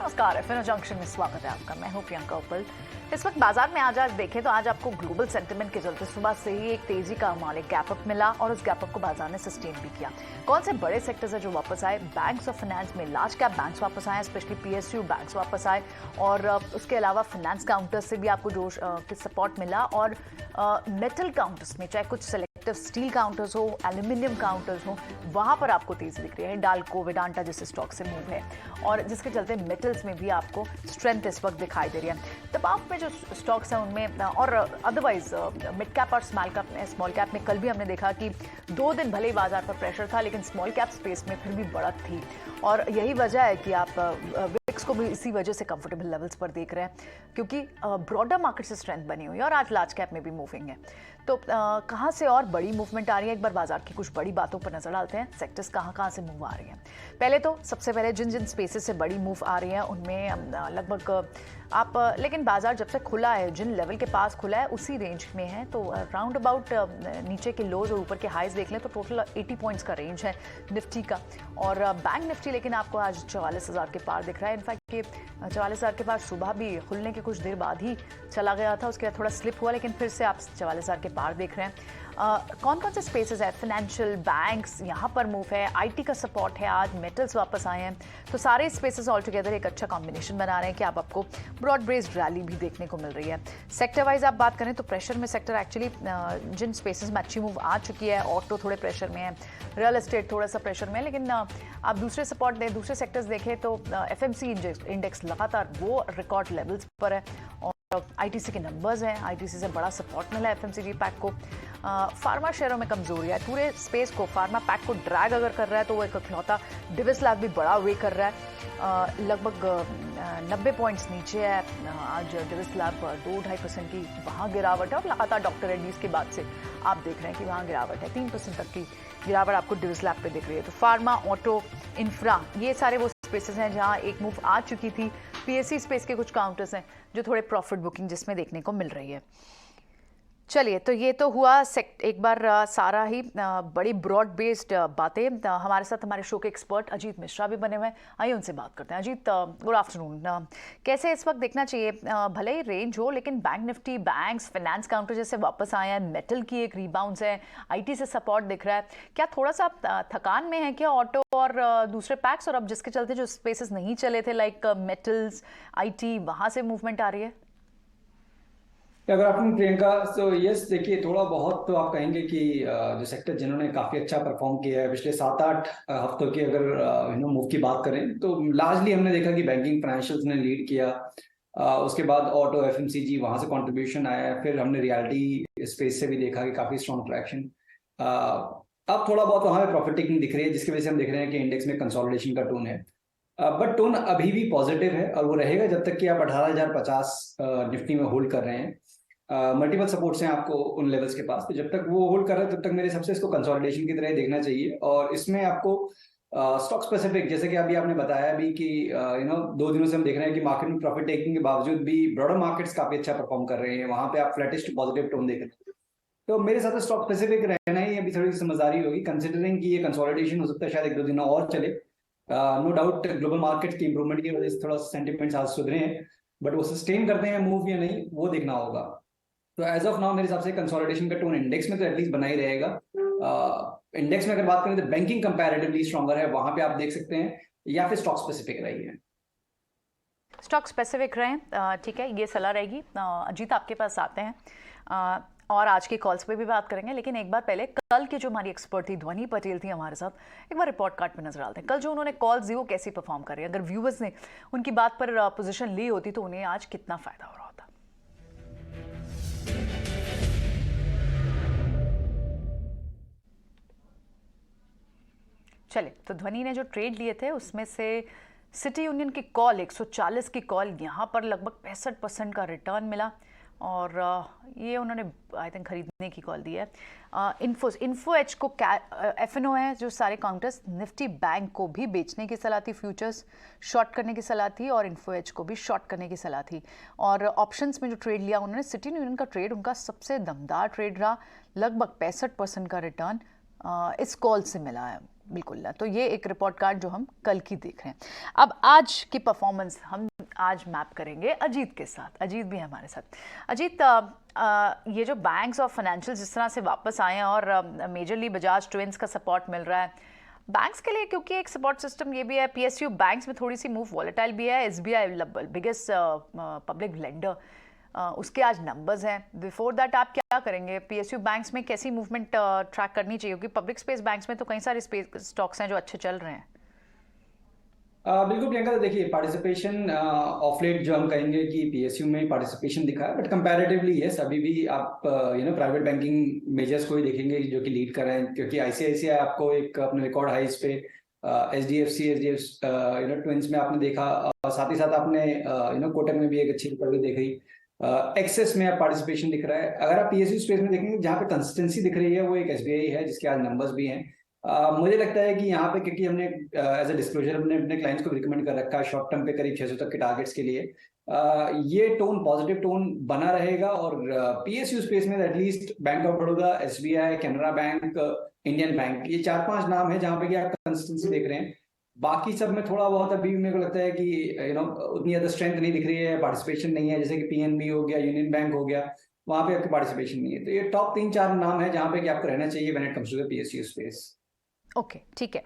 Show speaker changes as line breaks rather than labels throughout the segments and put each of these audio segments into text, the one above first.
नमस्कार, F&O junction में स्वागत है आपका। मैं हूं प्रियंका उपल। इस वक्त बाजार में आज देखें तो आज आपको ग्लोबल सेंटिमेंट के चलते सुबह से ही एक तेजी का मालिक गैप अप मिला और उस गैप अप को बाजार ने सस्टेन भी किया। कौन से बड़े सेक्टर्स है जो वापस आए? बैंक्स और फाइनेंस में लार्ज कैप बैंक्स वापस आए, स्पेशली पीएसयू बैंक्स वापस आए और उसके अलावा फाइनेंस काउंटर्स से भी आपको जोश सपोर्ट मिला और मेटल काउंटर्स में चाहे कुछ सेलेक्टिव स्टील काउंटर्स हो, एल्यूमिनियम काउंटर्स हो, वहां पर आपको तेजी दिख रही है। हिंडाल्को, वेदांता जैसे स्टॉक से मूव है और जिसके चलते मेटल्स में भी आपको स्ट्रेंथ इस वक्त दिखाई दे रही है। दबाव में जो स्टॉक्स हैं उनमें और अदरवाइज मिड कैप और स्मॉल कैप में कल भी हमने देखा कि 2 दिन भले ही बाजार पर प्रेशर था, लेकिन स्मॉल कैप स्पेस में फिर भी बढ़त थी और यही वजह है कि आप विक्स को भी इसी वजह से कंफर्टेबल लेवल्स पर देख रहे हैं, क्योंकि ब्रॉडर मार्केट से स्ट्रेंथ बनी हुई है और आज लार्ज कैप में भी मूविंग है। तो कहाँ से और बड़ी मूवमेंट आ रही है, एक बार बाजार की कुछ बड़ी बातों पर नजर डालते हैं। सेक्टर्स कहाँ से मूव आ रही हैं। पहले तो सबसे पहले जिन जिन स्पेसेस से बड़ी मूव आ रही है उनमें लगभग आप लेकिन बाजार जब से खुला है, जिन लेवल के पास खुला है उसी रेंज में है, तो राउंड अबाउट नीचे के लोज और ऊपर के हाइज देख लें तो टोटल 80 पॉइंट्स का रेंज है निफ्टी का। और बैंक निफ्टी लेकिन आपको आज 44,000 के पार दिख रहा है। इनफैक्ट ये 44,000 के पार सुबह भी खुलने के कुछ देर बाद ही चला गया था, उसके बाद थोड़ा स्लिप हुआ, लेकिन फिर से आप 44,000 के पार देख रहे हैं। कौन कौन से स्पेसेस है? फाइनेंशियल, बैंक्स यहाँ पर मूव है, आईटी का सपोर्ट है, आज मेटल्स वापस आए हैं, तो सारे स्पेसेस ऑल टुगेदर एक अच्छा कॉम्बिनेशन बना रहे हैं कि आपको ब्रॉड बेस्ड रैली भी देखने को मिल रही है। सेक्टर वाइज आप बात करें तो प्रेशर में सेक्टर एक्चुअली जिन स्पेसेस में अच्छी मूव आ चुकी है, ऑटो थोड़े प्रेशर में है, रियल एस्टेट थोड़ा सा प्रेशर में है, लेकिन आप दूसरे सपोर्ट दें, दूसरे सेक्टर्स देखें तो एफएमसी इंडेक्स लगातार वो रिकॉर्ड लेवल्स पर है और आईटीसी के नंबर्स हैं, आईटीसी से बड़ा सपोर्ट मिला है एफएमसीजी पैक को। फार्मा शेयरों में कमजोरी है, पूरे स्पेस को फार्मा पैक को ड्रैग अगर कर रहा है तो वो एक इकलौता डिविस लैब भी बड़ा वे कर रहा है। लगभग 90 पॉइंट्स नीचे है आज डिविस लैब, 2-2.5% की वहाँ गिरावट है और लगातार डॉक्टर रेड्डीज के बाद से आप देख रहे हैं कि वहाँ गिरावट है, 3% तक की गिरावट आपको डिविस लैब पे दिख रही है। तो फार्मा, ऑटो, इंफ्रा ये सारे वो स्पेसेस हैं जहाँ एक मूव आ चुकी थी। पीएससी स्पेस के कुछ काउंटर्स हैं जो थोड़े प्रॉफिट बुकिंग जिसमें देखने को मिल रही है। चलिए, तो ये तो हुआ एक बार सारा ही बड़ी ब्रॉड बेस्ड बातें। हमारे साथ हमारे शो के एक्सपर्ट अजीत मिश्रा भी बने हुए हैं, आइए उनसे बात करते हैं। Ajit, good afternoon. कैसे इस वक्त देखना चाहिए? भले ही रेंज हो, लेकिन bank Nifty, banks, finance counter जैसे वापस आए हैं, मेटल की एक रीबाउंड है, आईटी से सपोर्ट दिख रहा है। क्या थोड़ा सा थकान में है क्या ऑटो और दूसरे पैक्स, और अब जिसके चलते जो स्पेसेस नहीं चले थे लाइक मेटल्स, आईटी, वहां से मूवमेंट आ रही है?
अगर आपने प्रियंका, तो यस देखिए, थोड़ा बहुत तो आप कहेंगे कि जो सेक्टर जिन्होंने काफी अच्छा परफॉर्म किया है पिछले 7-8 हफ्तों की अगर मूव की बात करें तो लार्जली हमने देखा कि बैंकिंग फाइनेंशियल्स ने लीड किया। उसके बाद ऑटो, एफएमसीजी वहां से कंट्रीब्यूशन आया। फिर हमने रियलिटी स्पेस से भी देखा कि काफी स्ट्रॉन्ग ट्रैक्शन। अब थोड़ा बहुत वहां पे प्रॉफिट टेकिंग दिख रही है, जिसकी वजह से हम देख रहे हैं कि इंडेक्स में कंसोलिडेशन का टोन है। बट टोन अभी भी पॉजिटिव है और वो रहेगा जब तक कि आप 18,050 निफ्टी में होल्ड कर रहे हैं। मल्टीपल सपोर्ट्स हैं आपको उन लेवल्स के पास, तो जब तक वो होल्ड कर रहे हैं तब तक मेरे हिसाब से इसको कंसोलिडेशन की तरह देखना चाहिए। और इसमें आपको स्टॉक स्पेसिफिक, जैसे कि अभी आपने बताया भी कि 2 दिनों से हम देख रहे हैं कि मार्केट में प्रॉफिट टेकिंग के बावजूद भी ब्रॉडर मार्केट्स काफी अच्छा परफॉर्म कर रहे हैं, वहां पे आप फ्लैटिश टू पॉजिटिव टोन देख रहे हैं। तो मेरे साथ स्टॉक स्पेसिफिक रहना ही अभी थोड़ी समझदारी होगी, कंसिडरिंग कि ये कंसोलिडेशन हो सकता है शायद 1-2 दिन और चले। नो डाउट ग्लोबल मार्केट की इंप्रूवमेंट की वजह से थोड़ा सेंटिमेंट्स आज सुधरे हैं, बट वो सस्टेन करते हैं मूव या नहीं वो देखना होगा। तो एज ऑफ नाउ मेरे हिसाब से कंसोलिडेशन का टोन इंडेक्स में तो एटलीस्ट बना ही रहेगा। इंडेक्स में अगर बात करें तो बैंकिंग कंपैरेटिवली स्ट्रॉन्गर है, वहां पे आप देख सकते हैं, या फिर स्टॉक स्पेसिफिक रही है।
स्टॉक स्पेसिफिक रहें, ठीक है, ये सलाह रहेगी। अजीत, आपके पास आते हैं और आज की कॉल्स पे भी बात करेंगे, लेकिन एक बार पहले कल की जो हमारी एक्सपर्ट थी ध्वनि पटेल थी हमारे साथ, एक बार रिपोर्ट कार्ड पे नजर डालते हैं। कल जो उन्होंने कॉल्स दी वो कैसी परफॉर्म कर रही है, अगर व्यूवर्स ने उनकी बात पर पोजीशन ली होती तो उन्हें आज कितना फायदा हो रहा होता। चले, तो ध्वनि ने जो ट्रेड लिए थे उसमें से सिटी यूनियन की कॉल 140 की कॉल, यहाँ पर लगभग 65% का रिटर्न मिला और ये उन्होंने आई थिंक खरीदने की कॉल दी है। इन्फो एच को एफएनओ है जो सारे काउंटर्स, निफ्टी बैंक को भी बेचने की सलाह थी, फ्यूचर्स शॉर्ट करने की सलाह थी और इन्फो एच को भी शॉर्ट करने की सलाह थी। और ऑप्शंस में जो ट्रेड लिया उन्होंने, सिटी यूनियन का ट्रेड उनका सबसे दमदार ट्रेड रहा, लगभग 65% का रिटर्न इस कॉल से मिला है। बिल्कुल ना। तो ये एक रिपोर्ट कार्ड जो हम कल की देख रहे हैं। अब आज की परफॉर्मेंस हम आज मैप करेंगे अजीत के साथ। अजीत भी है हमारे साथ। अजीत, ये जो बैंक्स और फाइनेंशियल जिस तरह से वापस आए हैं और मेजरली बजाज ट्विंस का सपोर्ट मिल रहा है बैंक्स के लिए, क्योंकि एक सपोर्ट सिस्टम ये भी है। पीएसयू बैंक्स में थोड़ी सी मूव वॉलेटाइल भी है। एसबीआई बिगेस्ट पब्लिक लेंडर, उसके आज नंबर्स हैं। बिफोर दैट आप क्या करेंगे? पीएसयू बैंक्स में कैसी मूवमेंट ट्रैक करनी चाहिए? क्योंकि पब्लिक स्पेस बैंक्स में तो कई सारे स्टॉक्स हैं जो अच्छे चल रहे हैं।
बिल्कुल प्रियंका, तो देखिए पार्टिसिपेशन ऑफ लेट जो हम कहेंगे कि पीएसयू में पार्टिसिपेशन दिखा है, बट कंपैरेटिवली यस, अभी भी आप प्राइवेट बैंकिंग मेजर्स को ही देखेंगे जो कि लीड कर रहे हैं, क्योंकि आईसीआईसीआई आपको एक अपने रिकॉर्ड हाइस पे, एचडीएफसी ट्विंस में आपने देखा, साथ ही साथ आपने कोटक में भी एक अच्छी रिकवरी देखी। एक्सेस में आप पार्टिसिपेशन दिख रहा है। अगर आप पीएसयू स्पेस में देखेंगे जहाँ पे कंसिस्टेंसी दिख रही है वो एक एसबीआई है, जिसके आज नंबर्स भी हैं। मुझे लगता है कि यहाँ पे, क्योंकि हमने एज ए डिस्क्लोजर अपने क्लाइंट्स को रिकमेंड कर रखा है शॉर्ट टर्म पे करीब 600 तक के टारगेट्स के लिए, ये टोन पॉजिटिव टोन बना रहेगा। और पीएसयू स्पेस में at least bank of Baroda, SBI, Canara bank, Indian bank, ये 4-5 नाम है जहाँ पे कि आप कंसिस्टेंसी देख रहे हैं। बाकी सब में थोड़ा बहुत अभी मेरे को लगता है कि उतनी ज्यादा स्ट्रेंथ नहीं दिख रही है, पार्टिसिपेशन नहीं है। जैसे कि पीएनबी हो गया, यूनियन बैंक हो गया, वहां पे आपकी पार्टिसिपेशन नहीं है। तो ये टॉप 3-4 नाम है जहाँ पे कि आपको रहना चाहिए when it comes to the PSU space.
Okay, ठीक है,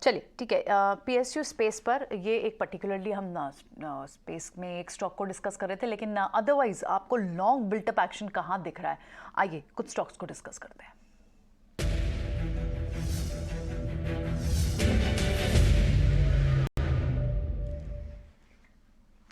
चलिए ठीक है। पीएसयू स्पेस पर ये एक पर्टिकुलरली हम स्पेस में एक स्टॉक को डिस्कस कर रहे थे, लेकिन अदरवाइज आपको लॉन्ग बिल्टअप एक्शन कहाँ दिख रहा है? आइए कुछ स्टॉक्स को डिस्कस करते हैं।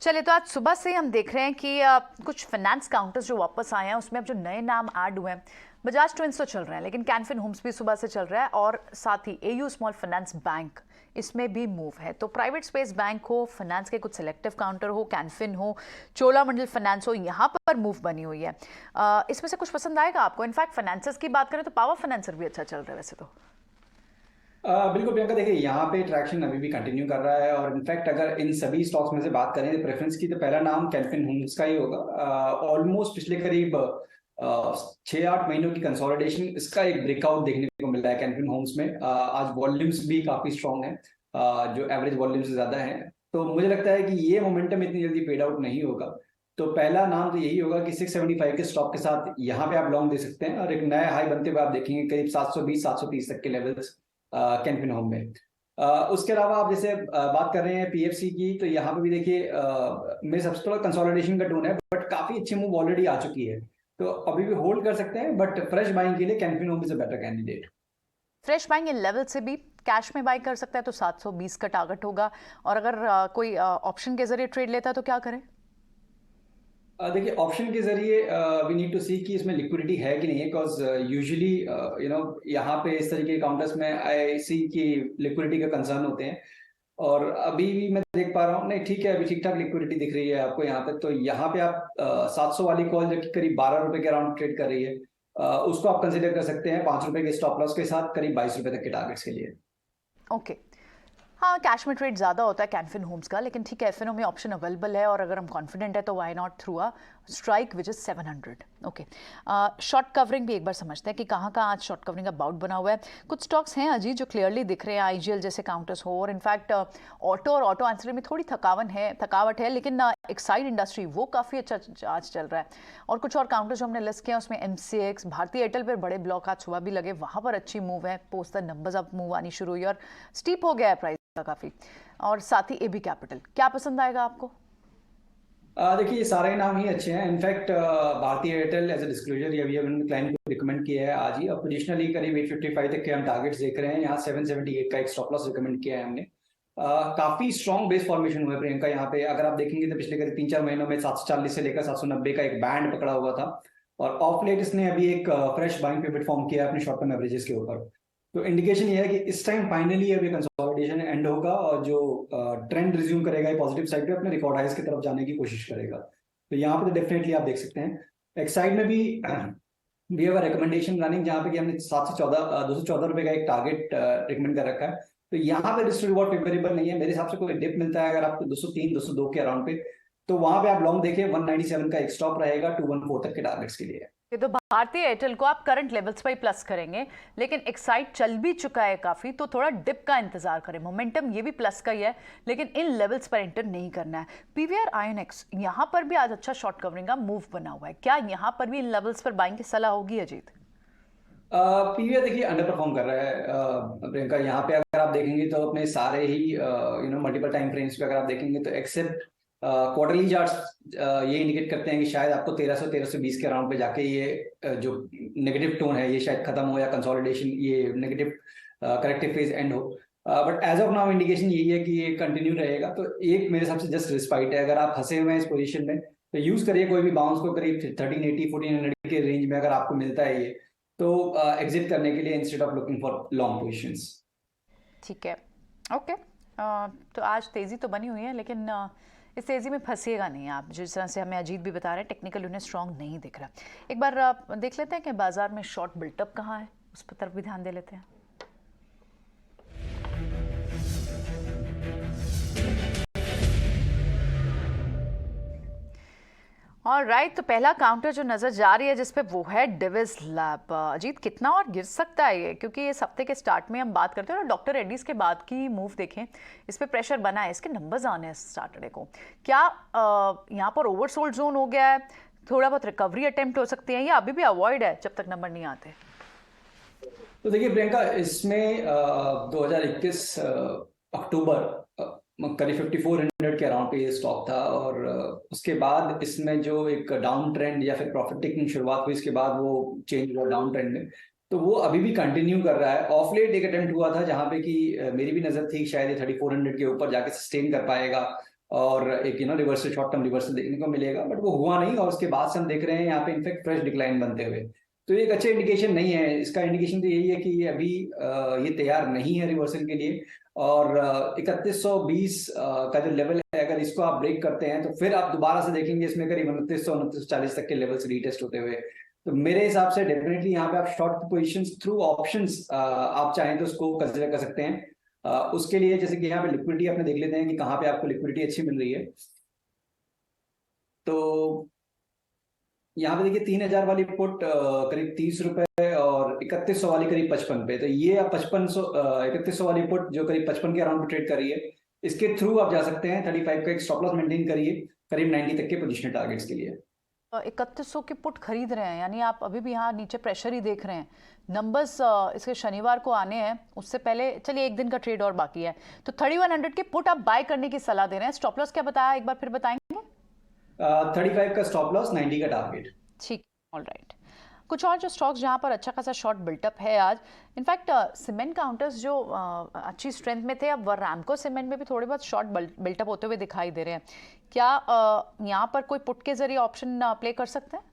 चलिए, तो आज सुबह से हम देख रहे हैं कि कुछ फाइनेंस काउंटर्स जो वापस आए हैं उसमें अब जो नए नाम ऐड हुए हैं, बजाज ट्विंस तो चल रहे हैं, लेकिन कैनफिन होम्स भी सुबह से चल रहा है, और साथ ही एयू स्मॉल फाइनेंस बैंक, इसमें भी मूव है। तो प्राइवेट स्पेस बैंक हो, फाइनेंस के कुछ सिलेक्टिव काउंटर हो, कैनफिन हो, चोलामंडल फाइनेंस हो, यहाँ पर मूव बनी हुई है। इसमें से कुछ पसंद आएगा आपको? इनफैक्ट फाइनेंसेस की बात करें तो पावर फाइनेंसर भी अच्छा चल रहा है वैसे तो।
बिल्कुल प्रियंका, देखिए यहाँ पे ट्रैक्शन अभी भी कंटिन्यू कर रहा है। और इनफैक्ट अगर इन सभी स्टॉक्स में से बात करें तो प्रेफरेंस की, तो पहला नाम कैनफिन होम्स का ही होगा। ऑलमोस्ट पिछले करीब 6-8 महीनों की कंसोलिडेशन, इसका एक ब्रेकआउट देखने को मिल रहा है कैनफिन होम्स में। आज वॉल्यूम्स भी काफी स्ट्रॉन्ग है, जो एवरेज वॉल्यूम से ज्यादा है। तो मुझे लगता है कि ये मोमेंटम इतनी जल्दी पेड आउट नहीं होगा। तो पहला नाम तो यही होगा कि 675 के स्टॉक के साथ यहाँ पे आप लॉन्ग दे सकते हैं, और एक नया हाई बनते हुए आप देखेंगे करीब 720-730 तक के लेवल्स कैनफिन होम में। उसके अलावा आप जैसे बात कर रहे हैं पीएफसी की, तो यहाँ पे भी देखिए मेरे सबसे थोड़ा कंसोलिडेशन का टोन है, बट काफी अच्छी मूव ऑलरेडी आ चुकी है, तो अभी भी होल्ड कर सकते हैं। बट फ्रेश बाइंग के लिए Canfin home is a better candidate.
Fresh buying in level से भी कैश में बाई कर सकता है, तो 720 का टारगेट होगा। और अगर कोई ऑप्शन के जरिए ट्रेड लेता है तो क्या करें?
देखिए ऑप्शन के जरिए वी नीड टू सी कि इसमें लिक्विडिटी है कि नहीं है, बिकॉज यूजुअली यहाँ पे इस तरीके के काउंटर्स में आई सी कि लिक्विडिटी का कंसर्न होते हैं। और अभी भी मैं देख पा रहा हूँ, नहीं ठीक है, अभी ठीक ठाक लिक्विडिटी दिख रही है आपको यहाँ पे। तो यहाँ पे आप 700 वाली कॉल जो कि करीब 12 रुपए के अराउंड ट्रेड कर रही है, उसको आप कंसिडर कर सकते हैं 5 रुपए के स्टॉप लॉस के साथ, करीब 22 रुपए तक के टारगेट्स के लिए।
ओके, हाँ, कैश में ट्रेड ज़्यादा होता है कैनफिन होम्स का, लेकिन ठीक है, एफएनओ में ऑप्शन अवेलेबल है, और अगर हम कॉन्फिडेंट है तो why not through a strike which is 700। Okay, short covering भी एक बार समझते हैं कि कहाँ कहाँ आज शॉर्ट कवरिंग का बाउट बना हुआ है। कुछ स्टॉक्स हैं अजीत जो क्लियरली दिख रहे हैं, आईजीएल जैसे काउंटर्स हो, और इनफैक्ट ऑटो और ऑटो आंसर में थोड़ी थकावट है, लेकिन एक्साइड इंडस्ट्री वो काफ़ी अच्छा आज चल रहा है। और कुछ और काउंटर्स जो हमने लिस्ट किया उसमें एमसीएक्स, भारतीय एयरटेल पर बड़े ब्लॉक आज सुबह भी लगे, वहाँ पर अच्छी मूव है, पोस्ट द नंबर्स अब मूव आनी शुरू हुई और स्टीप हो गया है प्राइस का काफ़ी। और साथ ही एबी कैपिटल, क्या पसंद आएगा आपको?
देखिए ये सारे नाम ही अच्छे हैं। इनफैक्ट भारतीय एयरटेल एज ए डिस्क्लोजर ये अभी हमने क्लाइंट को रिकमेंड किया है आज ही, और पोजिशनली करीब 855 तक के हम टारगेट्स देख रहे हैं। यहाँ 778 का एक स्टॉप लॉस रिकमेंड किया है हमने। काफी स्ट्रॉन्ग बेस फॉर्मेशन हुआ है प्रियंका यहाँ पे। अगर आप देखेंगे तो पिछले करीब 3-4 महीनों में 740 से लेकर 790 का एक बैंड पकड़ा हुआ था, और ऑफ लेट इसने अभी एक फ्रेश बाइंग पिवट फॉर्म किया है अपने शॉर्ट टर्म एवरेजेस के ऊपर। तो इंडिकेशन ये है कि इस टाइम फाइनली अभी कंसोलिडेशन एंड होगा, और जो ट्रेंड रिज्यूम करेगा पॉजिटिव साइड पे अपने रिकॉर्ड हाइस की तरफ जाने की कोशिश करेगा। तो यहाँ पे तो डेफिनेटली आप देख सकते हैं। एक साइड में भी we have a recommendation running, जहाँ पे कि हमने 214 रुपए का एक टारगेट रिकमेंड कर रखा है। तो यहाँ पे रिस्क रिवॉर्ड फेवरेबल नहीं है मेरे हिसाब से। कोई डिप मिलता है अगर आपको 203-202 के अराउंड पे, तो वहां पे आप लॉन्ग देखें। 197 का एक स्टॉप रहेगा, 214 तक के टारगेट्स के लिए।
ये तो भारतीय एयरटेल को आप करंट लेवल्स पर ही प्लस करेंगे, लेकिन एक्साइट चल भी चुका है काफी, तो थोड़ा डिप का इंतजार करें। मोमेंटम ये भी प्लस का ही है, लेकिन इन लेवल्स पर एंटर नहीं करना है। पीवीआर आयोनिक्स यहां पर भी आज अच्छा शॉर्ट कवरिंग का मूव बना हुआ है, क्या यहां पर भी इन लेवल्स पर बाइंग की सलाह होगी अजीत?
पीवीआर देखिए अंडर परफॉर्म कर रहा है प्रियंका। यहाँ पे अगर आप देखेंगे तो अपने सारे ही मल्टीपल टाइम फ्रेम्स पे अगर आप देखेंगे तो एक्सेप्ट क्वार्टरली चार्ट्स ये इंडिकेट करते हैं कि शायद आपको 1300-1320 के अराउंड पे जाके ये जो नेगेटिव टोन है ये शायद खत्म हो, या कंसोलिडेशन ये नेगेटिव करेक्टिव फेज एंड हो। But as of now indication यही है कि ये कंटिन्यू रहेगा। तो एक मेरे हिसाब से जस्ट रिस्पाइट है। अगर आप फंसे हुए हैं इस पोजीशन में तो यूज करिए कोई भी बाउंस को, करीब 1380-1400 के रेंज में अगर आपको मिलता है ये, तो एग्जिट करने के लिए instead of looking for long positions.
ठीक है, ओके। तो आज तेजी तो बनी हुई है, लेकिन इस तेजी में फंसिएगा नहीं आप। जिस तरह से हमें अजीत भी बता रहे हैं, टेक्निकल यूनिट स्ट्रांग नहीं दिख रहा। एक बार देख लेते हैं कि बाजार में शॉर्ट बिल्टअप कहाँ है, उस पर तरफ भी ध्यान दे लेते हैं। और राइट, तो पहला काउंटर जो नजर जा रही है जिसपे वो है डिविस लैब। अजीत कितना और गिर सकता है ये, क्योंकि इस हफ्ते के स्टार्ट में हम बात करते हैं और डॉक्टर रेड्डीज के बाद की मूव देखें, इस पे प्रेशर बना है, इसके नंबर्स आने हैं सैटरडे को। क्या यहाँ पर ओवरसोल्ड जोन हो गया है, थोड़ा बहुत रिकवरी अटेम्प्ट हो सकती है, या अभी भी अवॉइड है जब तक नंबर नहीं आते?
तो देखिए प्रियंका, इसमें 2021 अक्टूबर करीब 5400 के अराउंड पे ये स्टॉक था, और उसके बाद इसमें जो एक डाउन ट्रेंड या फिर प्रॉफिट टेकिंग शुरुआत हुई, इसके बाद वो चेंज हुआ डाउन ट्रेंड में। तो वो अभी भी कंटिन्यू कर रहा है। ऑफ लेट एक अटेम्प्ट हुआ था जहां पे कि मेरी भी नजर थी शायद ये 3400 के ऊपर जाके सस्टेन कर पाएगा और एक रिवर्सल, शॉर्ट टर्म रिवर्सल देखने को मिलेगा, बट वो हुआ नहीं। और उसके बाद से हम देख रहे हैं यहाँ पे इनफेक्ट फ्रेश डिक्लाइन बनते हुए। तो ये एक अच्छा इंडिकेशन नहीं है। इसका इंडिकेशन तो यही है कि ये अभी ये तैयार नहीं है रिवर्सल के लिए। और 3120 का जो लेवल है, अगर इसको आप ब्रेक करते हैं तो फिर आप दोबारा से देखेंगे इसमें करीब 2940 तक के लेवल्स रीटेस्ट होते हुए। तो मेरे हिसाब से डेफिनेटली यहाँ पे आप शॉर्ट पोजीशंस थ्रू ऑप्शंस आप चाहें तो उसको कंसिडर कर सकते हैं। उसके लिए जैसे कि यहाँ पे लिक्विडिटी अपने देख लेते हैं कि कहाँ पे आपको लिक्विडिटी अच्छी मिल रही है। तो यहाँ पे देखिए 3000 वाली पुट करीब 30 रुपए और 3100 वाली करीब 55 पे। तो ये आप 3100 वाली पुट जो करीब 55 के अराउंड ट्रेड कर रही है, इसके थ्रू आप जा सकते हैं। 35 का एक स्टॉप लॉस मेंटेन करिए करीब 90 तक के पोजीशनल टारगेट्स के लिए।
3100 के पुट खरीद रहे हैं, यानी आप अभी भी यहाँ नीचे प्रेशर ही देख रहे हैं। नंबर्स इसके शनिवार को आने हैं, उससे पहले चलिए एक दिन का ट्रेड और बाकी है। तो 3100 के पुट आप बाय करने की सलाह दे रहे हैं। स्टॉप लॉस क्या बताया, एक बार फिर बताएंगे?
35 का स्टॉप लॉस, 90 का टारगेट।
ठीक, ऑल राइट। कुछ और जो स्टॉक्स जहां पर अच्छा खासा शॉर्ट बिल्टअप है आज, इनफैक्ट सीमेंट काउंटर्स जो अच्छी स्ट्रेंथ में थे, अब वरामको सीमेंट में भी थोड़े बहुत शॉर्ट बिल्टअप होते हुए दिखाई दे रहे हैं। क्या यहाँ पर कोई पुट के जरिए ऑप्शन प्ले कर सकते हैं?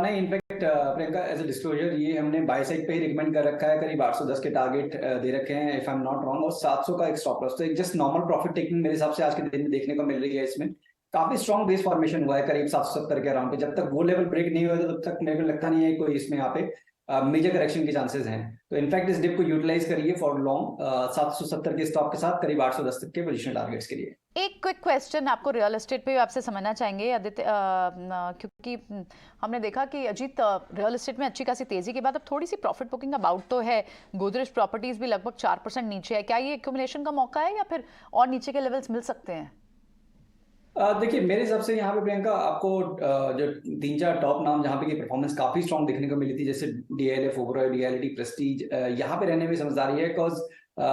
नहीं, in fact Priyanka as a disclosure ये हमने बाय साइड पे ही रिकमेंड कर रखा है। करीब 810 के टारगेट दे रखे हैं if I am not wrong, और 700 का एक स्टॉप लॉस। तो एक जस्ट नॉर्मल प्रॉफिट टेकिंग मेरे हिसाब से आज के दिन में देखने को मिल रही है। इसमें काफी स्ट्रॉन्ग बेस फॉर्मेशन हुआ है करीब 770 के अराउंड पे। जब तक वो लेवल ब्रेक नहीं हुआ तब तक मेरे को लगता नहीं है कोई इसमें यहाँ पे मेजर करेक्शन के चांसेस हैं। तो इनफैक्ट इस डिप को यूटिलाइज करिए फॉर लॉन्ग 770 के स्टॉप के साथ करीब 810 तक के पोजीशन टारगेट्स के लिए।
एक क्विक क्वेश्चन आपको रियल एस्टेट पे भी आपसे समझना चाहेंगे आदित्य, क्योंकि हमने देखा कि अजीत रियल एस्टेट में अच्छी खासी तेजी के बाद अब थोड़ी सी प्रॉफिट बुकिंग अबाउट तो है। गोदरेज प्रॉपर्टीज भी लगभग 4% नीचे है। क्या ये एक्यूमुलेशन का मौका है या फिर और नीचे के लेवल्स मिल सकते हैं?
देखिए मेरे हिसाब से यहाँ पे प्रियंका आपको जो 3-4 टॉप नाम जहाँ पे की परफॉर्मेंस काफी स्ट्रॉन्ग देखने को मिली थी, जैसे डीएलएफ, ओबरॉय, डीएलटी, प्रेस्टीज, यहाँ पे रहने में समझदारी है। बिकॉज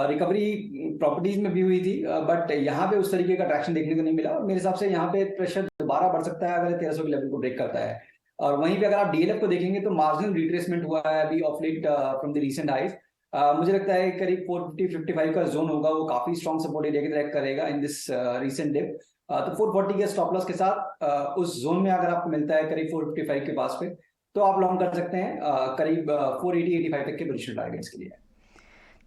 रिकवरी प्रॉपर्टीज में भी हुई थी, बट यहाँ पे उस तरीके का ट्रैक्शन देखने को नहीं मिला। और मेरे हिसाब से यहाँ पे प्रेशर दोबारा बढ़ सकता है अगर 1300 के लेवल को ब्रेक करता है। और वहीं पे अगर आप डीएलएफ को देखेंगे तो मार्जिनल रिट्रेसमेंट हुआ है अभी of late from the recent highs. मुझे लगता है करीब 450-55 का जोन होगा, वो काफी स्ट्रॉन्ग सपोर्ट एरिया की तरह करेगा इन दिस रीसेंट डिप। तो 440 के स्टॉप लॉस के साथ उस जोन में अगर आपको मिलता है करीब 455 के पास पे, तो आप लॉन्ग कर सकते हैं करीब 480-85 तक के पोजीशन टारगेट्स के लिए।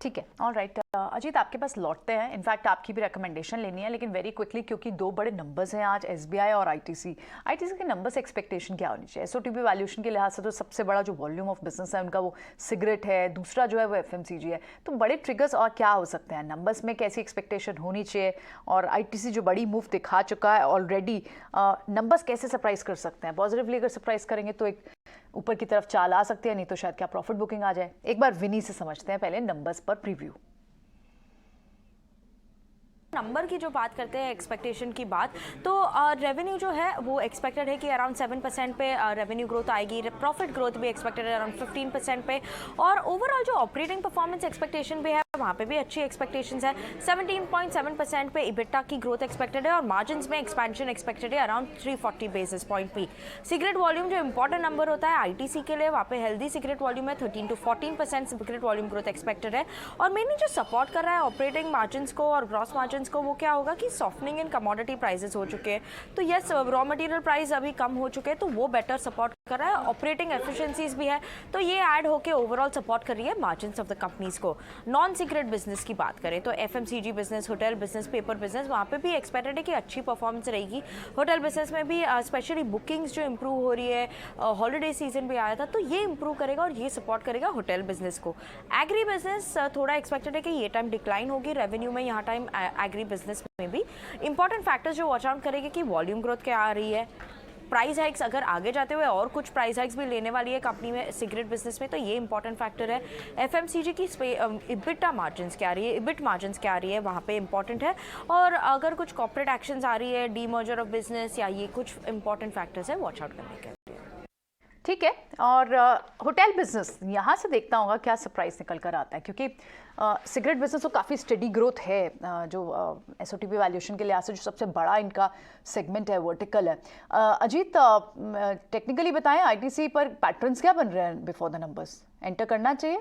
ठीक है, ऑल राइट। अजीत, आपके पास लौटते हैं, इनफैक्ट आपकी भी रिकमेंडेशन लेनी है, लेकिन वेरी क्विकली, क्योंकि दो बड़े नंबर्स हैं आज, एसबीआई और आईटीसी। आईटीसी के नंबर्स एक्सपेक्टेशन क्या होनी चाहिए? एसओटीपी वैल्यूएशन के लिहाज से तो सबसे बड़ा जो वॉल्यूम ऑफ बिजनेस है उनका वो सिगरेट है, दूसरा जो है वो एफएमसीजी है। तो बड़े ट्रिगर्स और क्या हो सकते हैं? नंबर्स में कैसी एक्सपेक्टेशन होनी चाहिए? और आईटीसी जो बड़ी मूव दिखा चुका है ऑलरेडी, नंबर्स कैसे सरप्राइज कर सकते हैं? पॉजिटिवली अगर सरप्राइज करेंगे तो एक ऊपर की तरफ चाल आ सकती है, नहीं तो शायद क्या प्रॉफिट बुकिंग आ जाए। एक बार विनी से समझते हैं पहले नंबर्स पर प्रीव्यू।
नंबर की जो बात करते हैं, एक्सपेक्टेशन की बात, तो रेवेन्यू जो है वो एक्सपेक्टेड है कि अराउंड 7% पे रेवेन्यू ग्रोथ आएगी। प्रॉफिट ग्रोथ भी एक्सपेक्टेड है अराउंड 15% पे। और ओवरऑल जो ऑपरेटिंग परफॉर्मेंस एक्सपेक्टेशन भी है वहाँ पे भी अच्छी एक्सपेक्टेशंस है। 17.7% पे इबिटा की ग्रोथ एक्सपेक्टेड है और मार्जिन में एक्सपेंशन एक्सपेक्टेड है अराउंड 340 बेसिस पॉइंट पे। सिगरेट वॉल्यूम जो इंपॉर्टेंट नंबर होता है आईटीसी के लिए, वहाँ पे हेल्दी सिगरेट वॉल्यूम है, 13 to 14% cigarette volume growth expected है। और मेनली जो सपोर्ट कर रहा है ऑपरेटिंग मार्जिन को और ग्रॉस मार्जिन को, वो क्या होगा कि सॉफ्टनिंग इन कमोडिटी प्राइसेस हो चुके हैं। तो यस, रॉ मटेरियल प्राइस अभी कम हो चुके हैं, तो वो बेटर सपोर्ट कर रहा है। ऑपरेटिंग एफिशिएंसीज भी है, तो ये ऐड होके ओवरऑल सपोर्ट कर रही है मार्जिन्स ऑफ द कंपनीज को। नॉन सिगरेट बिजनेस की बात करें तो FMCG business, hotel business, paper business, वहाँ पे भी एक्सपेक्टेड है कि अच्छी परफॉर्मेंस रहेगी। होटल बिजनेस में भी स्पेशली बुकिंग्स जो इंप्रूव हो रही है, हॉलीडे सीजन भी आया था, तो ये इंप्रूव करेगा और ये सपोर्ट करेगा होटल बिजनेस को। एग्री बिजनेस थोड़ा एक्सपेक्टेड है कि ये टाइम डिक्लाइन होगी रेवेन्यू में, यहाँ टाइम एग्री बिजनेस में भी इंपॉर्टेंट फैक्टर्स जो वॉच आउट करेंगे कि वॉल्यूम ग्रोथ क्या आ रही है, प्राइस हाइक्स अगर आगे जाते हुए और कुछ प्राइस हाइक्स भी लेने वाली है कंपनी में सिगरेट बिजनेस में, तो ये इंपॉर्टेंट फैक्टर है। एफएमसीजी की इबिटा मार्जिन्स क्या आ रही है, इबिट मार्जिन्स क्या आ रही है, वहाँ पे इंपॉर्टेंट है। और अगर कुछ कॉर्पोरेट एक्शंस आ रही है, डीमर्जर ऑफ बिजनेस या ये कुछ इंपॉर्टेंट फैक्टर्स है वॉच आउट करने के।
ठीक है, और होटल बिजनेस यहाँ से देखता होगा क्या सरप्राइज निकल कर आता है, क्योंकि सिगरेट बिजनेस तो काफ़ी स्टडी ग्रोथ है। जो एसओटीपी वैल्यूएशन के लिहाज से जो सबसे बड़ा इनका सेगमेंट है, वर्टिकल है। अजीत, टेक्निकली बताएं आईटीसी पर पैटर्न्स क्या बन रहे हैं बिफोर द नंबर्स? एंटर करना चाहिए?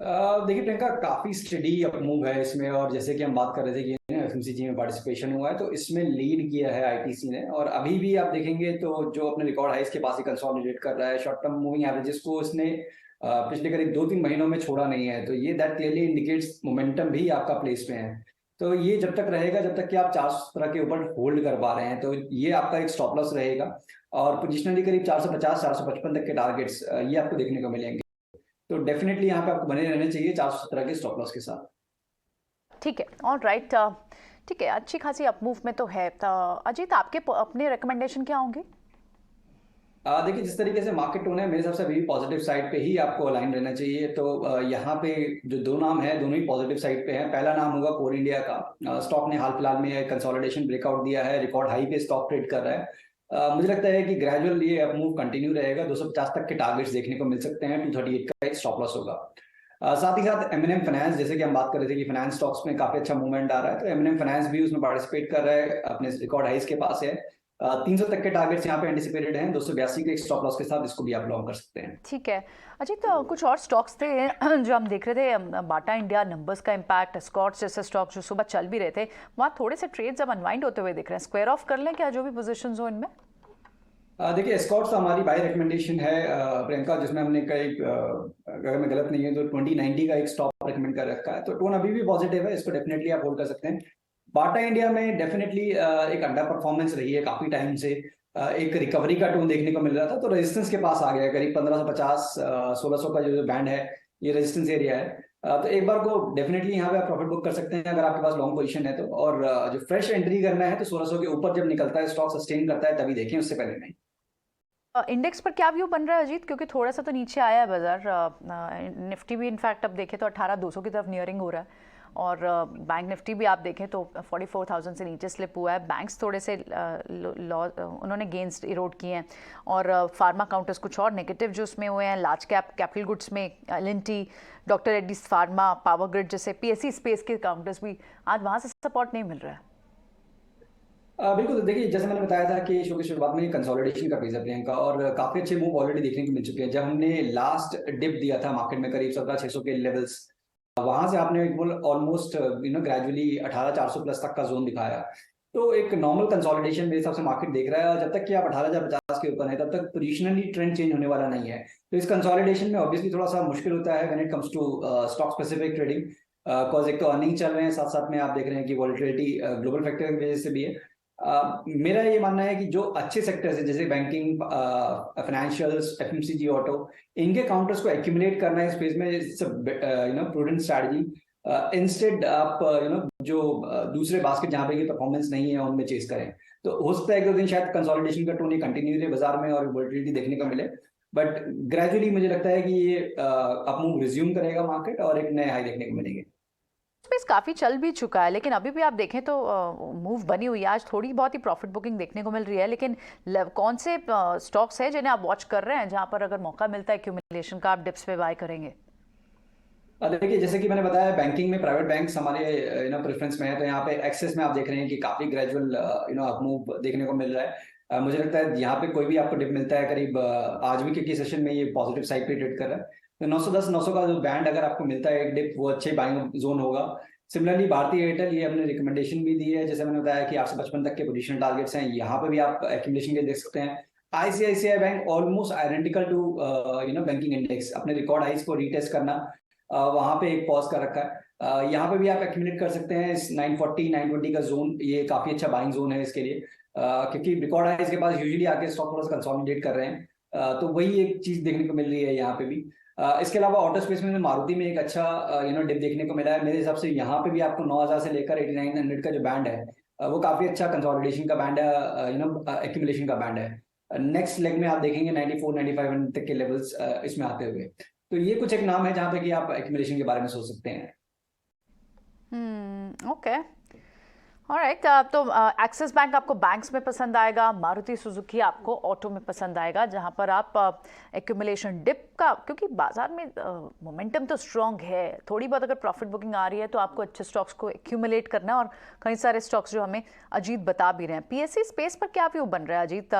देखिए प्रियंका, काफी स्टडी मूव है इसमें, और जैसे कि हम बात कर रहे थे कि एफएमसीजी में पार्टिसिपेशन हुआ है, तो इसमें लीड किया है आईटीसी ने। और अभी भी आप देखेंगे तो जो अपने रिकॉर्ड हाइस के पास ही कंसोलिडेट कर रहा है, शॉर्ट टर्म मूविंग एवरेजेस को उसने पिछले करीब 2-3 महीनों में छोड़ा नहीं है। तो ये दैट क्लियरली इंडिकेट्स मोमेंटम भी आपका प्लेस में है। तो ये जब तक रहेगा, जब तक कि आप 417 के ऊपर होल्ड कर पा रहे हैं, तो ये आपका एक स्टॉप लॉस रहेगा। और पोजिशनली करीब 450-455 तक के टारगेट्स ये आपको देखने को मिलेंगे। तो डेफिनेटली यहाँ पे आपको बने रहने चाहिए 417 के स्टॉप लॉस के साथ।
ठीक है, ऑल राइट। ठीक है, अच्छी खासी अपमूव में तो है। तो अजीत, आपके अपने रिकमेंडेशन क्या होंगे?
देखिए, जिस तरीके से मार्केट टोन है, मेरे हिसाब से अभी पॉजिटिव साइड पे ही आपको अलाइन रहना चाहिए। तो यहाँ पे जो दो नाम है, दोनों ही पॉजिटिव साइड पे हैं। पहला नाम होगा कोर इंडिया का। स्टॉक ने हाल फिलहाल में कंसोलिडेशन ब्रेकआउट दिया है, रिकॉर्ड हाई पे स्टॉक ट्रेड कर रहा है। मुझे लगता है कि ग्रेजुअल ये अपमूव कंटिन्यू रहेगा। 250 तक के टारगेट्स देखने को मिल सकते हैं। 238 का एक स्टॉप लॉस होगा। साथ ही साथ एमएनएम फाइनेंस, जैसे कि हम बात कर रहे थे कि फाइनेंस स्टॉक्स में काफी अच्छा मूवमेंट आ रहा है, तो एमएनएम फाइनेंस भी उसमें पार्टिसिपेट कर रहा है, अपने रिकॉर्ड हाइस के पास है। 300 तक के टारगेट्स यहाँ पे एंटिसिपेटेड हैं। 282 के एक स्टॉप लॉस के साथ इसको भी आप लॉन्ग कर सकते हैं।
ठीक है अजीत, तो कुछ और स्टॉक्स थे जो हम देख रहे थे, बाटा इंडिया नंबर्स का इम्पैक्ट, एस्कॉर्ट्स जैसे स्टॉक्स जो सुबह चल भी रहे थे, वहाँ थोड़े से ट्रेड्स अब अनवाइंड होते हुए दिख रहे हैं। स्क्वायर ऑफ कर लें क्या जो भी पोजीशंस हो इनमें?
देखिए, एस्कॉर्ट्स हमारी बाय रिकमेंडेशन है प्रियंका, जिसमें हमने कई, अगर मैं गलत नहीं है तो 2090 का एक स्टॉप रिकमेंड कर रखा है। तो टोन अभी भी पॉजिटिव है, इसको डेफिनेटली आप होल्ड कर सकते हैं। बाटा इंडिया में डेफिनेटली एक अंडर परफॉर्मेंस रही है काफी टाइम से। एक रिकवरी का टोन देखने को मिल रहा था, तो रेजिस्टेंस के पास आ गया करीब 1550, 1600 का जो बैंड है, ये रेजिस्टेंस एरिया है। तो एक बार को डेफिनेटली यहाँ पे आप प्रॉफिट बुक कर सकते हैं अगर आपके पास लॉन्ग पोजीशन है तो। और जो फ्रेश एंट्री करना है तो 1600 के ऊपर जब निकलता है, स्टॉक सस्टेन करता है, तभी देखें, उससे पहले नहीं।
इंडेक्स पर क्या व्यू बन रहा है अजीत? क्योंकि थोड़ा सा तो नीचे आया है बाजार। निफ्टी भी इनफैक्ट अब देखें तो 18,200 की तरफ नियरिंग हो रहा है, और बैंक निफ्टी भी आप देखें तो 44,000 से नीचे स्लिप हुआ है। बैंक्स थोड़े से उन्होंने गेंस इरोड किए हैं, और फार्मा काउंटर्स कुछ और नेगेटिव जो उसमें हुए हैं। लार्ज कैप कैपिटल गुड्स में L&T, doctor Reddy's pharma, power grid जैसे पीएससी स्पेस के काउंटर्स भी आज वहाँ से सपोर्ट नहीं मिल रहा है।
बिल्कुल, देखिए जैसे मैंने बताया था कि शो की शुरुआत में कंसोलिडेशन का फेज है प्रियंका, और काफी अच्छे मूव ऑलरेडी देखने को मिल चुके हैं। जब हमने लास्ट डिप दिया था मार्केट में करीब 17,600 के लेवल्स, वहां से आपने ऑलमोस्ट ग्रेजुअली 18,400 प्लस तक का जोन दिखाया। तो एक नॉर्मल कंसोलिडेशन मेरे हिसाब से मार्केट देख रहा है, और जब तक कि आप 18,050 के ऊपर है तब तक पोजिशनली ट्रेंड चेंज होने वाला नहीं है। तो इस कंसोलिडेशन में ऑब्वियसली थोड़ा सा मुश्किल होता है when it comes to stock specific trading, because एक तो अर्निंग चल रहे हैं, साथ साथ में आप देख रहे हैं कि वॉलिटिलिटी ग्लोबल फैक्टर की वजह से भी है। मेरा ये मानना है कि जो अच्छे सेक्टर्स है जैसे बैंकिंग, फाइनेंशियल्स, एफएमसीजी, ऑटो, इनके काउंटर्स को एक्यूमुलेट करना है स्पेस में प्रूडेंट स्ट्रैटेजी। इंस्टेड आप जो दूसरे बास्केट जहाँ पे की परफॉर्मेंस नहीं है उनमें चेस करें। तो हो सकता है एक दो दिन शायद कंसोलिडेशन का टोन कंटिन्यू रहे बाजार में और वोलेटिलिटी देखने को मिले, बट ग्रेजुअली मुझे लगता है कि ये अप मूव रिज्यूम करेगा मार्केट और एक नए हाई देखने को मिलेंगे।
स्पेस काफ़ी चल भी चुका है, लेकिन अभी भी आप देखें तो मूव बनी हुई है। आज थोड़ी बहुत ही प्रॉफिट बुकिंग देखने को मिल रही है, लेकिन कौन से स्टॉक्स हैं जिन्हें आप वॉच कर रहे हैं जहां पर अगर मौका मिलता है एक्यूमुलेशन का आप डिप्स पे बाय करेंगे?
देखिए, जैसे कि मैंने बताया, बैंकिंग में प्राइवेट बैंक्स हमारे प्रेफरेंस में है। तो यहाँ पे एक्सेस में आप देख रहे हैं कि काफी ग्रेजुअल अप मूव देखने को मिल रहा है। मुझे लगता है यहाँ पे कोई भी आपको डिप मिलता है करीब आज भी के सेशन में ये पॉजिटिव साइड पे ट्रेड कर रहा है। तो 910 900 का जो बैंड अगर आपको मिलता है एक डिप, वो अच्छे बाइंग जोन होगा। सिमिलरली भारतीय एयरटेल, ये हमने रिकमेंडेशन भी दी है, जैसे मैंने बताया कि 855 तक के पोजिशन टारगेट्स हैं, यहाँ पे भी आप एक्यूमुलेशन के देख सकते हैं। ICICI bank almost identical to banking index, अपने रिकॉर्ड हाइस को रीटेस्ट करना, वहां पे एक पॉज कर रखा है। यहाँ पे भी आप एक्यूमुलेट कर सकते हैं। इस 940 920 का जोन, ये काफी अच्छा बाइंग जोन है इसके लिए, क्योंकि रिकॉर्ड हाइस के पास यूजुअली आके स्टॉक थोड़ा सा कंसोलिडेट कर रहे हैं। तो वही एक चीज देखने को मिल रही है यहाँ पे भी। इसके अलावा ऑटो स्पेस में मारुति में एक अच्छा डिप देखने को मिला है। मेरे हिसाब से यहाँ पे भी आपको 9,000 से लेकर 8,900 का जो बैंड है, वो काफी अच्छा कंसोलिडेशन का बैंड है, एक्यूमुलेशन का बैंड है। नेक्स्ट लेग में आप देखेंगे 94 95 तक के लेवल्स इसमें आते हुए। तो ये कुछ एक नाम है जहां पे कि आप एक्यूमुलेशन के बारे में सोच सकते हैं।
Okay, alright. तो एक्सिस बैंक आपको बैंक्स में पसंद आएगा, मारुति सुजुकी आपको ऑटो में पसंद आएगा, जहां पर आप एक्यूमुलेशन डिप का, क्योंकि बाजार में मोमेंटम तो स्ट्रांग है, थोड़ी बहुत अगर प्रॉफिट बुकिंग आ रही है तो आपको अच्छे स्टॉक्स को एक्यूमुलेट करना है। और कई सारे स्टॉक्स जो हमें अजीत बता भी रहे हैं। पीएससी स्पेस पर क्या व्यू बन रहा है अजीत?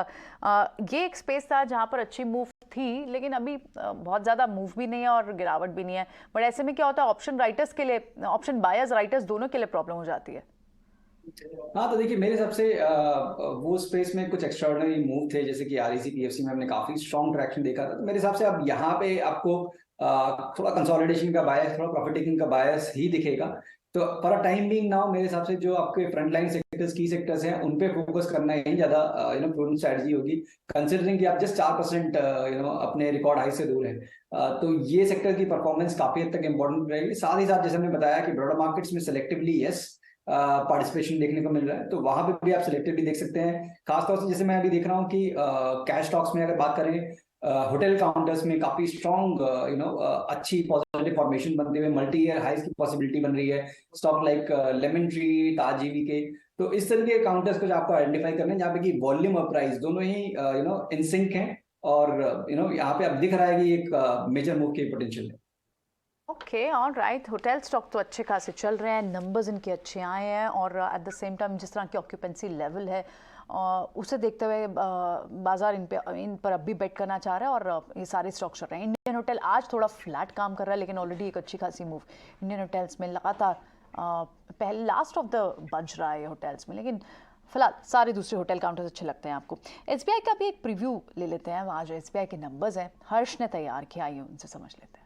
ये एक स्पेस था जहां पर अच्छी मूव थी, लेकिन अभी बहुत ज़्यादा मूव भी नहीं है और गिरावट भी नहीं है। बट ऐसे में क्या होता है, ऑप्शन राइटर्स के लिए, ऑप्शन बायर्स राइटर्स दोनों के लिए प्रॉब्लम हो जाती है।
हाँ, तो देखिए, मेरे हिसाब से वो स्पेस में कुछ एक्स्ट्राऑर्डिनरी मूव थे, जैसे कि आरईसी पीएफसी में हमने काफी स्ट्रॉन्ग ट्रैक्शन देखा था। तो मेरे हिसाब से अब यहाँ पे आपको थोड़ा कंसोलिडेशन का बायस, थोड़ा प्रॉफिट टेकिंग का बायस ही दिखेगा। तो for a time being now मेरे हिसाब से जो आपके फ्रंट लाइन सेक्टर्स, की सेक्टर्स हैं, उन पे फोकस करना ही ज्यादा प्रूडेंट स्ट्रेटजी होगी, कंसिडरिंग कि आप जस्ट 4% अपने रिकॉर्ड हाई से दूर है। तो ये सेक्टर की परफॉर्मेंस काफी हद तक इंपॉर्टेंट रहेगी। साथ ही साथ जैसे हमने बताया कि ब्रॉडर मार्केट्स में सिलेक्टिवली पार्टिसिपेशन देखने को मिल रहा है, तो वहां पे भी आप सिलेक्टिवली देख सकते हैं। खासतौर से जैसे मैं अभी देख रहा हूँ कि कैश स्टॉक्स में अगर बात करें, होटल काउंटर्स में काफी स्ट्रॉन्ग अच्छी पॉजिटिव फॉर्मेशन बनते हुए मल्टी ईयर हाइज की पॉसिबिलिटी बन रही है। स्टॉक लाइक लेमन ट्री, ताज के, तो इस तरह के काउंटर्स को आपको आइडेंटिफाई करना है जहाँ पे कि वॉल्यूम और प्राइस दोनों ही इन सिंक हैं, और यहाँ पे अब दिख रहा है कि एक मेजर मूव की पोटेंशियल है।
Okay, all right. Hotel stock तो अच्छे खासे चल रहे हैं, नंबर्स इनके अच्छे आए हैं, और एट द सेम टाइम जिस तरह की ऑक्यूपेंसी लेवल है उसे देखते हुए बाजार इन पर अब भी बेट करना चाह रहा है, और ये सारे स्टॉक चल रहे हैं। इंडियन होटल आज थोड़ा फ्लैट काम कर रहा है, लेकिन ऑलरेडी एक अच्छी खासी मूव इंडियन होटल्स में लगातार पहले लास्ट ऑफ द बंच रहा है होटल्स में। लेकिन फिलहाल सारे दूसरे होटल काउंटर्स अच्छे लगते हैं आपको। एसबीआई का भी एक प्रीव्यू ले लेते हैं। आज एसबीआई के नंबर्स हैं, हर्ष ने तैयार किया, आइए उनसे समझ लेते हैं।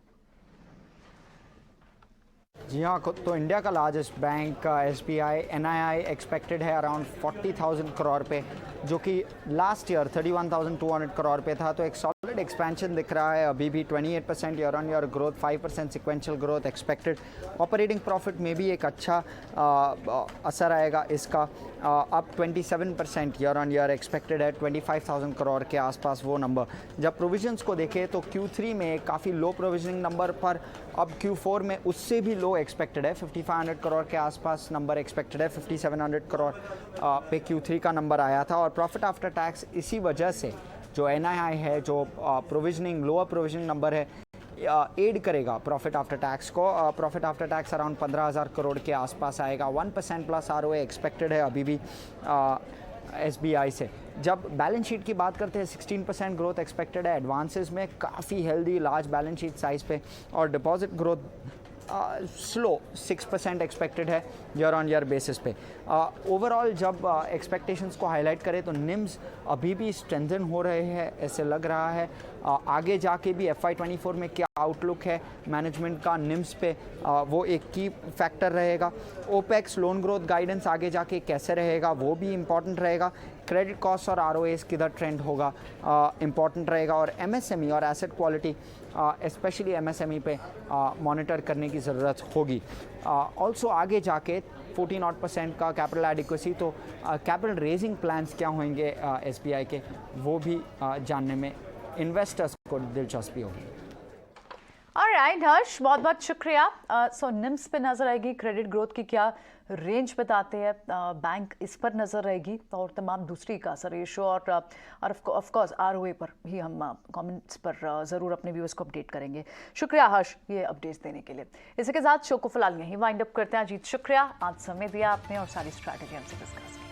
जी हाँ, तो इंडिया का largest bank SBI, NII expected है अराउंड 40,000 करोड़ पे, जो कि लास्ट ईयर 31,200 करोड़ पे था। तो एक सॉलिड एक्सपेंशन दिख रहा है अभी भी। 28% year on year growth, 5% sequential growth expected. Operating profit में भी एक अच्छा असर आएगा इसका, अब 27% ईयर ऑन ईयर एक्सपेक्टेड है, 25,000 करोड़ के आसपास वो नंबर। जब प्रोविजंस को देखें तो Q3 में काफ़ी लो प्रोविजनिंग नंबर पर, अब Q4 में उससे भी लो एक्सपेक्टेड है, 5,500 करोड़ के आसपास नंबर एक्सपेक्टेड है। 5,700 करोड़ पे Q3 का नंबर आया था। और प्रॉफिट आफ्टर टैक्स इसी वजह से जो एनआईआई है, जो प्रोविजनिंग, लोअर प्रोविजनिंग नंबर है, एड करेगा प्रॉफिट आफ्टर टैक्स को। Profit after tax around 15,000 crore के आसपास आएगा। 1% प्लस ROA एक्सपेक्टेड है अभी भी एसबीआई से। जब बैलेंस शीट की बात करते हैं, 16% ग्रोथ एक्सपेक्टेड है एडवांसेस में, काफ़ी healthy large balance sheet size पे, और डिपॉजिट ग्रोथ स्लो 6% एक्सपेक्टेड है ईयर ऑन ईयर बेसिस पे। ओवरऑल जब एक्सपेक्टेशंस को हाईलाइट करें तो निम्स अभी भी स्ट्रेंथन हो रहे हैं ऐसे लग रहा है। आगे जाके भी FY24 में क्या आउटलुक है मैनेजमेंट का निम्स पे, वो एक की फैक्टर रहेगा। ओपेक्स लोन ग्रोथ गाइडेंस आगे जाके कैसे रहेगा वो भी इम्पॉर्टेंट रहेगा। क्रेडिट कॉस्ट और ROAs किधर ट्रेंड होगा इम्पॉर्टेंट रहेगा। और MSME और एसेट क्वालिटी स्पेशली MSME पे मॉनिटर करने की ज़रूरत होगी। ऑल्सो आगे जाके 14% का कैपिटल एडिक्वेसी, तो कैपिटल रेजिंग प्लान्स क्या होंगे SBI के वो भी जानने में इन्वेस्टर्स को दिलचस्पी होगी।
ऑलराइट हर्ष, बहुत बहुत शुक्रिया। सो निम्स पे नजर आएगी, क्रेडिट ग्रोथ की क्या रेंज बताते हैं बैंक, इस पर नजर रहेगी और तमाम दूसरी का रेशो और ऑफ कोर्स ROA पर भी हम कमेंट्स पर ज़रूर अपने व्यूअर्स को अपडेट करेंगे। शुक्रिया हर्ष ये अपडेट्स देने के लिए। इसी के साथ शो को फिलहाल यहीं वाइंड अप करते हैं। अजीत शुक्रिया, आज समय दिया आपने और सारी स्ट्रैटेजी हमसे डिस्कस की।